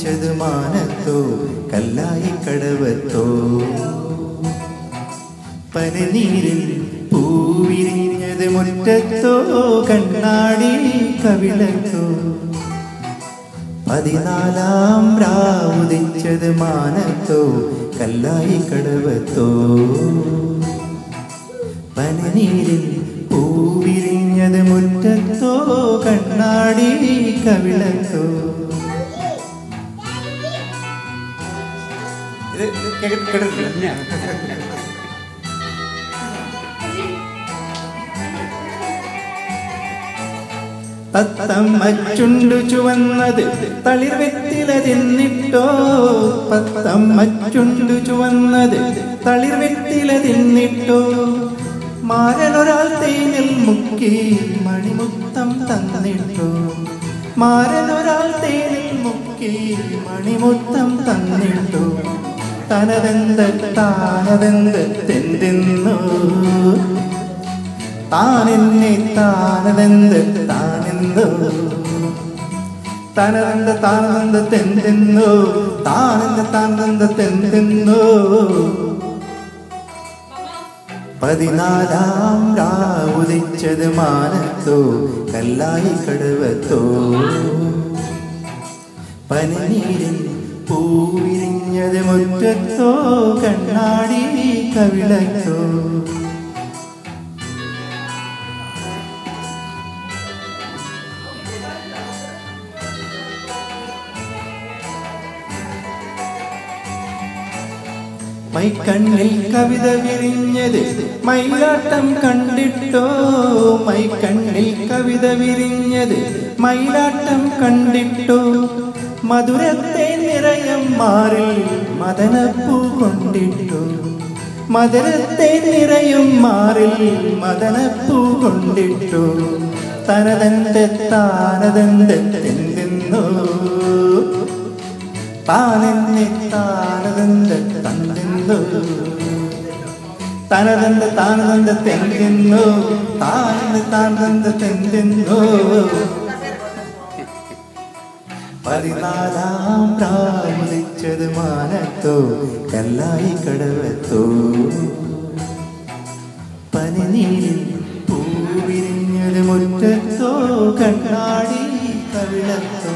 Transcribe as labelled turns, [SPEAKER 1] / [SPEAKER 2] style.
[SPEAKER 1] ഉദിച്ചത് മാനത്തോ കല്ലായി കടവത്തോ പനിനീരിൽ പൂവിരിഞ്ഞത് മുറ്റത്തോ കണ്ണാടി കവിളത്തോ 14 രാവുദിച്ചത് മാനത്തോ കല്ലായി കടവത്തോ പനിനീരിൽ പൂവിരിഞ്ഞത് മുറ്റത്തോ കണ്ണാടി കവിളത്തോ. തത്തമ്മച്ചുണ്ടു ചുവന്നത് തളിർവെറ്റില തിന്നിട്ടോ തത്തമ്മച്ചുണ്ടു ചുവന്നത് തളിർവെറ്റില തിന്നിട്ടോ മാരനൊരാൾ തേനിൽ മുക്കി മണിമുത്തം തന്നിട്ടോ മാരനൊരാൾ തേനിൽ മുക്കി മണിമുത്തം തന്നിട്ടോ താനതെന്തെന്തെന്നോ താനെന്നെ താനതെന്തെന്തോ താനതെന്തെന്തെന്നോ താനതെന്തെന്തെന്നോ 14 രാവുദിച്ചത് മാനത്തോ കല്ലായി കടവത്തോ പനിനീരിൽ പൂവിരിഞ്ഞത് മുറ്റത്തോ കണ്ണാടി കവിളത്തോ. മൈക്കണ്ണിൽ കവിത വിരിഞ്ഞത് മയിലാട്ടം കണ്ടിട്ടോ മൈക്കണ്ണിൽ കവിത വിരിഞ്ഞത് മയിലാട്ടം കണ്ടിട്ടോ മധുരത്തെ നിറയം മാറിൽ മദനപ്പൂ കൊണ്ടിട്ടോ മധുരത്തെ നിറയും മാറിൽ മദനപ്പൂ കൊണ്ടിട്ടോ താനതെന്തെന്തെന്നോ താനെന്നെ താനതെന്തെന്തോ താനതെന്തെന്തെന്നോ താനതെന്തെന്തോ 14 രാവുദിച്ചത് മാനത്തോ കല്ലായി കടവത്തോ പനിനീരിൽ പൂവിരിഞ്ഞത് മുറ്റത്തോ കണ്ണാടി കവിളത്തോ.